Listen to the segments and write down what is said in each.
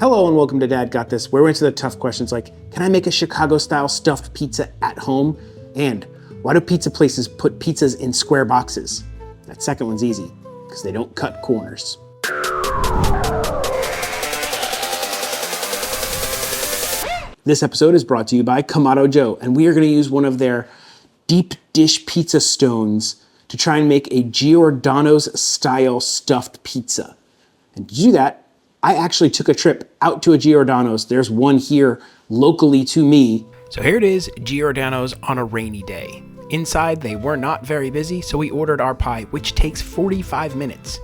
Hello and welcome to Dad Got This, where we answer the tough questions like, can I make a Chicago-style stuffed pizza at home? And why do pizza places put pizzas in square boxes? That second one's easy, because they don't cut corners. This episode is brought to you by Kamado Joe, and we are going to use one of their deep dish pizza stones to try and make a Giordano's style stuffed pizza. And to do that, I actually took a trip out to a Giordano's. There's one here locally to me. So here it is, Giordano's on a rainy day. Inside, they were not very busy, so we ordered our pie, which takes 45 minutes.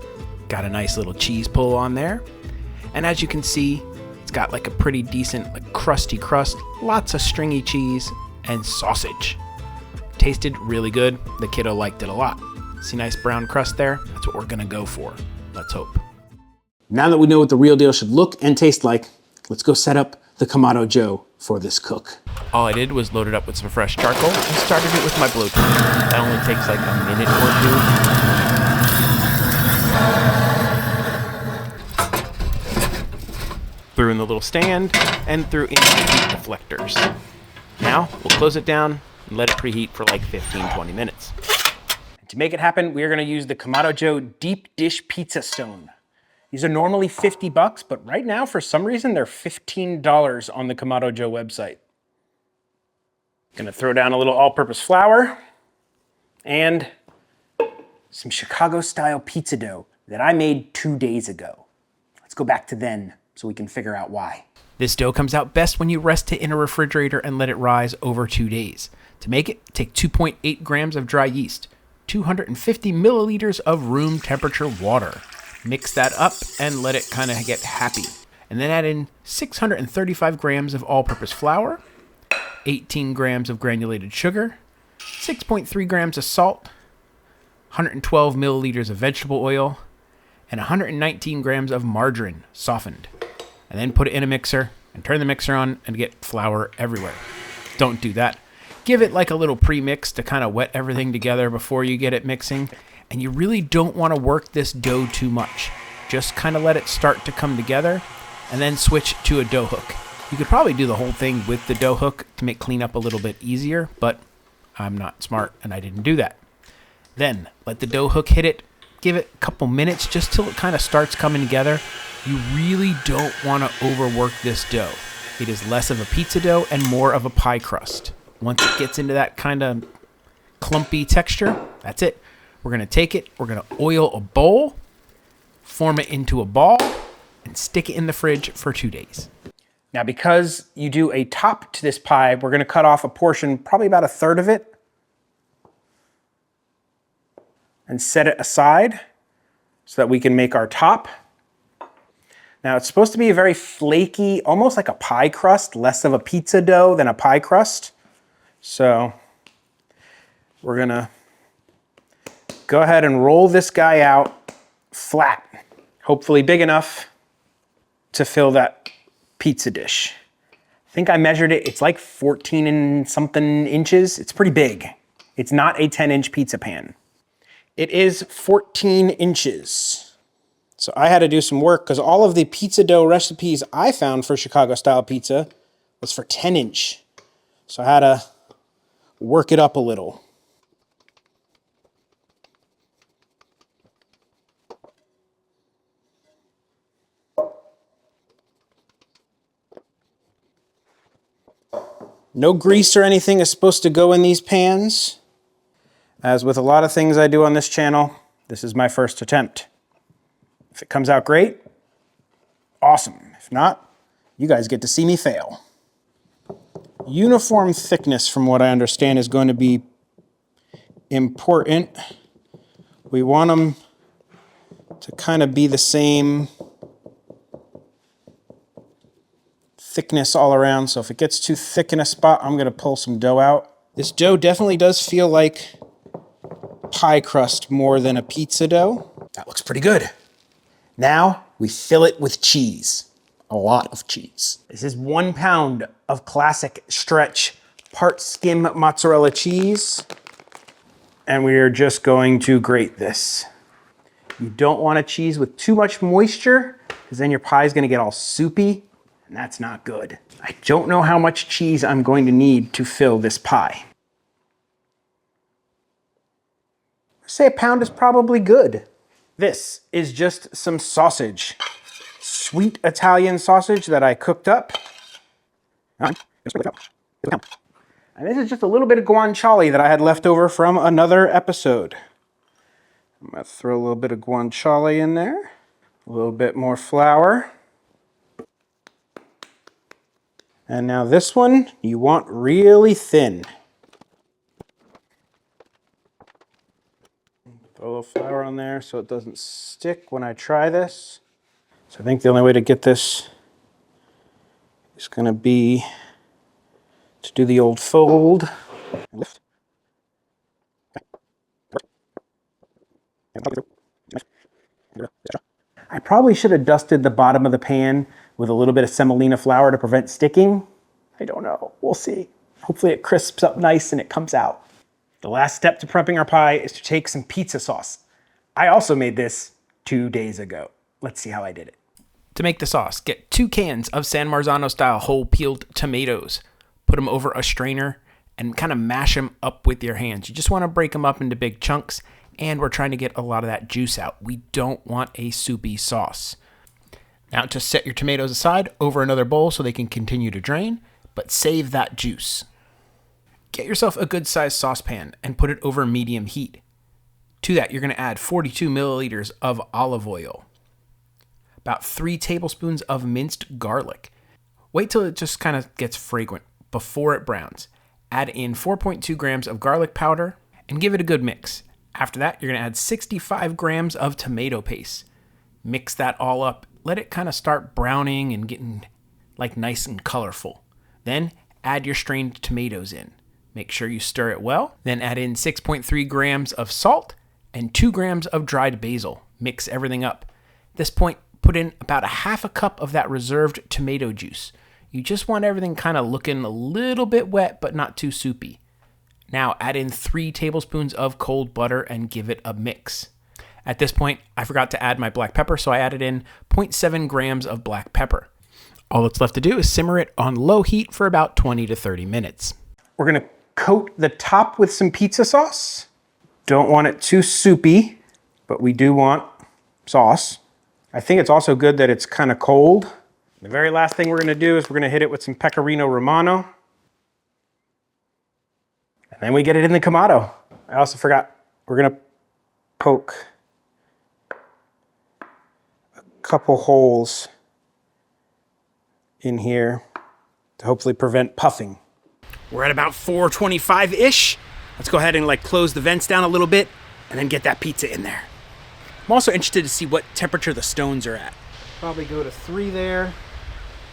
Got a nice little cheese pull on there. And as you can see, it's got like a pretty decent, crusty crust, lots of stringy cheese, and sausage. Tasted really good. The kiddo liked it a lot. See nice brown crust there? That's what we're gonna go for. Let's hope. Now that we know what the real deal should look and taste like, let's go set up the Kamado Joe for this cook. All I did was load it up with some fresh charcoal and started it with my blowtorch. That only takes like a minute or two. Threw in the little stand and threw in the heat deflectors. Now we'll close it down and let it preheat for like 15-20 minutes. And to make it happen, we are gonna use the Kamado Joe deep dish pizza stone. These are normally $50, but right now, for some reason, they're $15 on the Kamado Joe website. Gonna throw down a little all-purpose flour and some Chicago-style pizza dough that I made 2 days ago. Let's go back to then so we can figure out why. This dough comes out best when you rest it in a refrigerator and let it rise over 2 days. To make it, take 2.8 grams of dry yeast, 250 milliliters of room temperature water. Mix that up and let it kind of get happy. And then add in 635 grams of all-purpose flour, 18 grams of granulated sugar, 6.3 grams of salt, 112 milliliters of vegetable oil, and 119 grams of margarine softened. And then put it in a mixer and turn the mixer on and get flour everywhere. Don't do that. Give it like a little pre-mix to kind of wet everything together before you get it mixing. And you really don't want to work this dough too much. Just kind of let it start to come together and then switch to a dough hook. You could probably do the whole thing with the dough hook to make cleanup a little bit easier, but I'm not smart and I didn't do that. Then let the dough hook hit it. Give it a couple minutes just till it kind of starts coming together. You really don't want to overwork this dough. It is less of a pizza dough and more of a pie crust. Once it gets into that kind of clumpy texture, that's it. We're going to take it, we're going to oil a bowl, form it into a ball, and stick it in the fridge for 2 days. Now, because you do a top to this pie, we're going to cut off a portion, probably about a third of it, and set it aside so that we can make our top. Now, it's supposed to be a very flaky, almost like a pie crust, less of a pizza dough than a pie crust. So we're going to go ahead and roll this guy out flat, hopefully big enough to fill that pizza dish. I think I measured it, it's like 14 and something inches. It's pretty big. It's not a 10-inch pizza pan. It is 14 inches. So I had to do some work because all of the pizza dough recipes I found for Chicago-style pizza was for 10-inch. So I had to work it up a little. No grease or anything is supposed to go in these pans. As with a lot of things I do on this channel, this is my first attempt. If it comes out great, awesome. If not, you guys get to see me fail. Uniform thickness, from what I understand, is going to be important. We want them to kind of be the same thickness all around, so if it gets too thick in a spot, I'm gonna pull some dough out. This dough definitely does feel like pie crust more than a pizza dough. That looks pretty good. Now we fill it with cheese, a lot of cheese. This is 1 pound of classic stretch part skim mozzarella cheese, and we are just going to grate this. You don't want a cheese with too much moisture because then your pie is gonna get all soupy, and that's not good. I don't know how much cheese I'm going to need to fill this pie. I'd say a pound is probably good. This is just some sausage. Sweet Italian sausage that I cooked up. And this is just a little bit of guanciale that I had left over from another episode. I'm gonna throw a little bit of guanciale in there. A little bit more flour. And now this one, you want really thin. Throw a little flour on there so it doesn't stick when I try this. So I think the only way to get this is gonna be to do the old fold and lift. I probably should have dusted the bottom of the pan with a little bit of semolina flour to prevent sticking. I don't know, we'll see. Hopefully it crisps up nice and it comes out. The last step to prepping our pie is to take some pizza sauce. I also made this 2 days ago. Let's see how I did it. To make the sauce, get 2 cans of San Marzano style whole peeled tomatoes. Put them over a strainer and kind of mash them up with your hands. You just want to break them up into big chunks, and we're trying to get a lot of that juice out. We don't want a soupy sauce. Now just set your tomatoes aside over another bowl so they can continue to drain, but save that juice. Get yourself a good sized saucepan and put it over medium heat. To that, you're going to add 42 milliliters of olive oil, about 3 tablespoons of minced garlic. Wait till it just kind of gets fragrant before it browns. Add in 4.2 grams of garlic powder and give it a good mix. After that, you're going to add 65 grams of tomato paste. Mix that all up. Let it kind of start browning and getting like nice and colorful. Then add your strained tomatoes in. Make sure you stir it well. Then add in 6.3 grams of salt and 2 grams of dried basil. Mix everything up. At this point, put in about a half a cup of that reserved tomato juice. You just want everything kind of looking a little bit wet, but not too soupy. Now add in 3 tablespoons of cold butter and give it a mix. At this point, I forgot to add my black pepper, so I added in 0.7 grams of black pepper. All that's left to do is simmer it on low heat for about 20 to 30 minutes. We're gonna coat the top with some pizza sauce. Don't want it too soupy, but we do want sauce. I think it's also good that it's kind of cold. The very last thing we're gonna do is we're gonna hit it with some pecorino romano. And then we get it in the Kamado. I also forgot, we're gonna poke a couple holes in here to hopefully prevent puffing. We're at about 425-ish. Let's go ahead and close the vents down a little bit and then get that pizza in there. I'm also interested to see what temperature the stones are at. Probably go to 3 there.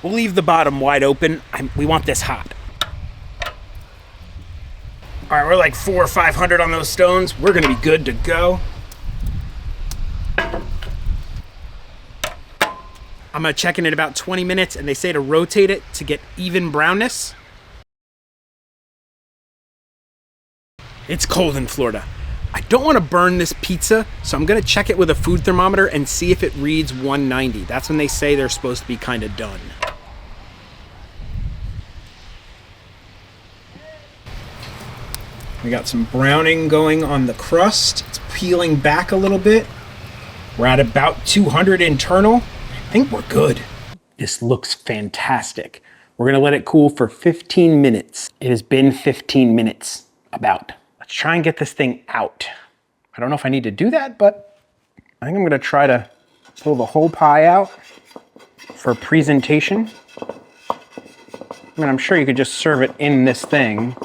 We'll leave the bottom wide open. We want this hot. All right, we're like 400 or 500 on those stones. We're gonna be good to go. I'm gonna check in about 20 minutes, and they say to rotate it to get even brownness. It's cold in Florida. I don't want to burn this pizza, so I'm gonna check it with a food thermometer and see if it reads 190. That's when they say they're supposed to be kind of done. We got some browning going on the crust. It's peeling back a little bit. We're at about 200 internal. I think we're good. This looks fantastic. We're gonna let it cool for 15 minutes. It has been 15 minutes, about. Let's try and get this thing out. I don't know if I need to do that, but I think I'm gonna try to pull the whole pie out for presentation. I mean, I'm sure you could just serve it in this thing.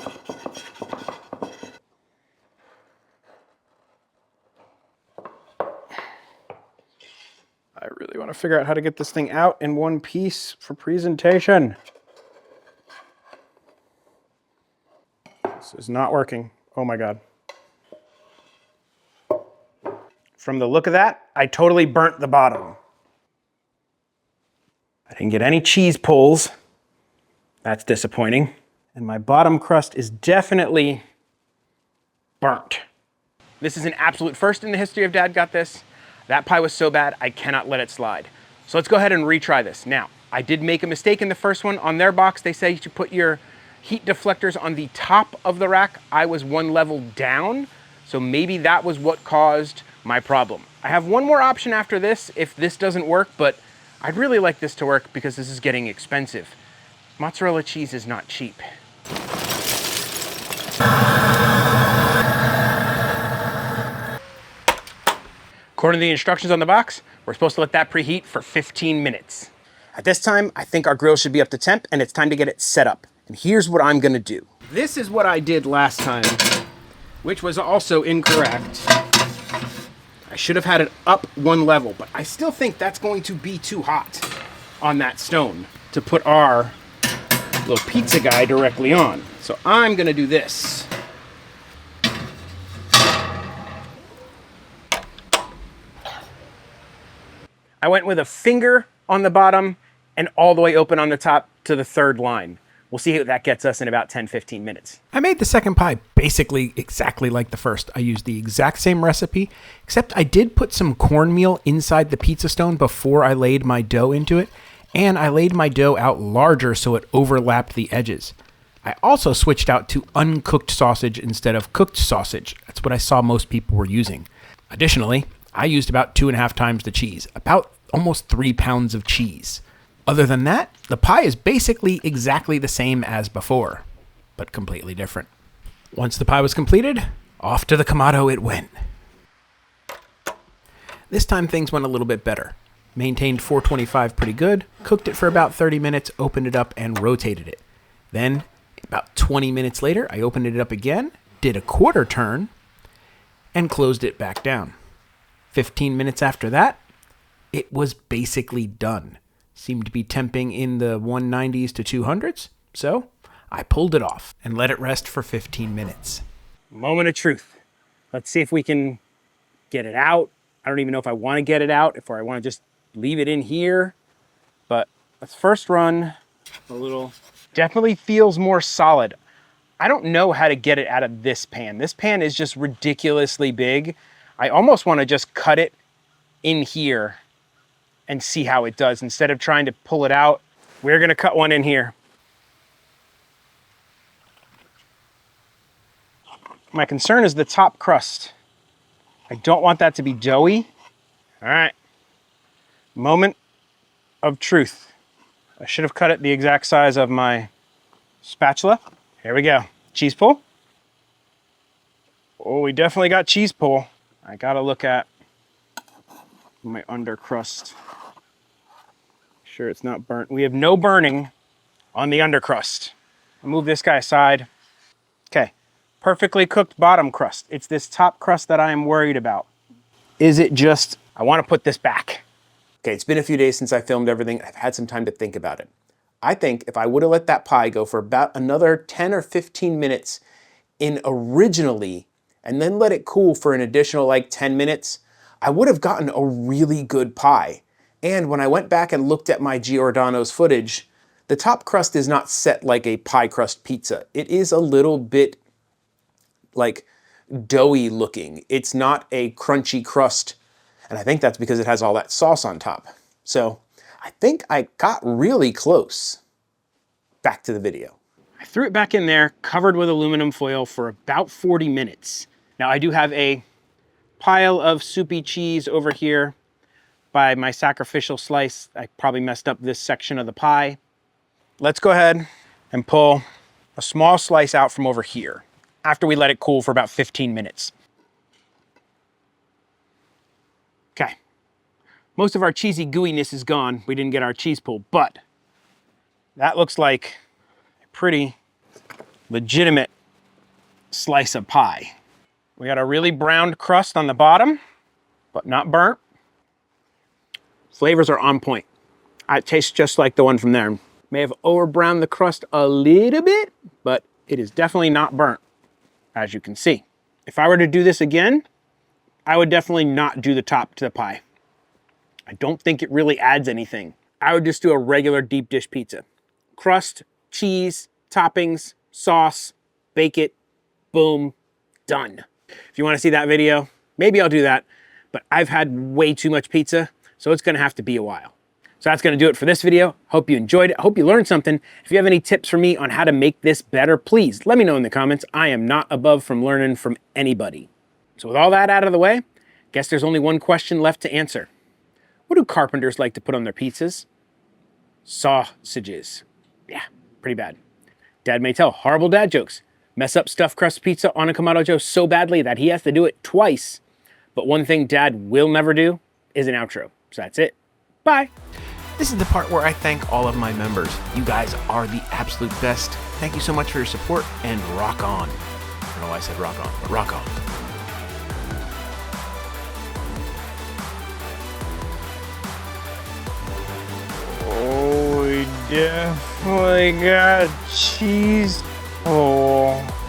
I really want to figure out how to get this thing out in one piece for presentation. This is not working. Oh my God. From the look of that, I totally burnt the bottom. I didn't get any cheese pulls. That's disappointing. And my bottom crust is definitely burnt. This is an absolute first in the history of Dad Got This. That pie was so bad, I cannot let it slide. So let's go ahead and retry this. Now, I did make a mistake in the first one. On their box, they say you should put your heat deflectors on the top of the rack. I was one level down, so maybe that was what caused my problem. I have one more option after this if this doesn't work, but I'd really like this to work because this is getting expensive. Mozzarella cheese is not cheap. According to the instructions on the box, we're supposed to let that preheat for 15 minutes. At this time, I think our grill should be up to temp and it's time to get it set up. And here's what I'm gonna do. This is what I did last time, which was also incorrect. I should have had it up one level, but I still think that's going to be too hot on that stone to put our little pizza guy directly on. So I'm gonna do this. I went with a finger on the bottom and all the way open on the top to the third line. We'll see how that gets us in about 10-15 minutes. I made the second pie basically exactly like the first. I used the exact same recipe, except I did put some cornmeal inside the pizza stone before I laid my dough into it, and I laid my dough out larger so it overlapped the edges. I also switched out to uncooked sausage instead of cooked sausage. That's what I saw most people were using. Additionally, I used about 2.5 times the cheese, about almost 3 pounds of cheese. Other than that, the pie is basically exactly the same as before, but completely different. Once the pie was completed, off to the Kamado it went. This time things went a little bit better. Maintained 425 pretty good, cooked it for about 30 minutes, opened it up and rotated it. Then, about 20 minutes later, I opened it up again, did a quarter turn, and closed it back down. 15 minutes after that, it was basically done. Seemed to be temping in the 190s to 200s, so I pulled it off and let it rest for 15 minutes. Moment of truth. Let's see if we can get it out. I don't even know if I want to get it out, if I want to just leave it in here. But let's first run a little. Definitely feels more solid. I don't know how to get it out of this pan. This pan is just ridiculously big. I almost want to just cut it in here and see how it does. Instead of trying to pull it out, we're gonna cut one in here. My concern is the top crust. I don't want that to be doughy. All right, moment of truth. I should have cut it the exact size of my spatula. Here we go, cheese pull. Oh, we definitely got cheese pull. I gotta look at my under crust. Sure it's not burnt. We have no burning on the under crust. I'll move this guy aside. Okay, perfectly cooked bottom crust. It's this top crust that I am worried about. Is it just, I wanna put this back. Okay, it's been a few days since I filmed everything. I've had some time to think about it. I think if I would have let that pie go for about another 10 or 15 minutes in originally, and then let it cool for an additional like 10 minutes, I would have gotten a really good pie. And when I went back and looked at my Giordano's footage, the top crust is not set like a pie crust pizza. It is a little bit like doughy looking. It's not a crunchy crust. And I think that's because it has all that sauce on top. So I think I got really close. Back to the video. I threw it back in there, covered with aluminum foil for about 40 minutes. Now I do have a pile of soupy cheese over here by my sacrificial slice. I probably messed up this section of the pie. Let's go ahead and pull a small slice out from over here after we let it cool for about 15 minutes. Okay, most of our cheesy gooiness is gone. We didn't get our cheese pull, but that looks like a pretty legitimate slice of pie. We got a really browned crust on the bottom, but not burnt. Flavors are on point. It tastes just like the one from there. May have over-browned the crust a little bit, but it is definitely not burnt, as you can see. If I were to do this again, I would definitely not do the top to the pie. I don't think it really adds anything. I would just do a regular deep dish pizza. Crust, cheese, toppings, sauce, bake it, boom, done. If you want to see that video, maybe I'll do that, but I've had way too much pizza, so it's gonna have to be a while. So that's going to do it for this video. Hope you enjoyed it. Hope you learned something. If you have any tips for me on how to make this better, please let me know in the comments. I am not above from learning from anybody. So with all that out of the way, guess there's only one question left to answer. What do carpenters like to put on their pizzas? Sausages. Yeah, pretty bad. Dad may tell horrible dad jokes. Mess up stuffed crust pizza on a Kamado Joe so badly that he has to do it twice. But one thing Dad will never do is an outro. So that's it. Bye. This is the part where I thank all of my members. You guys are the absolute best. Thank you so much for your support, and rock on. I don't know why I said rock on, but rock on. Oh, we definitely got cheese. Oh.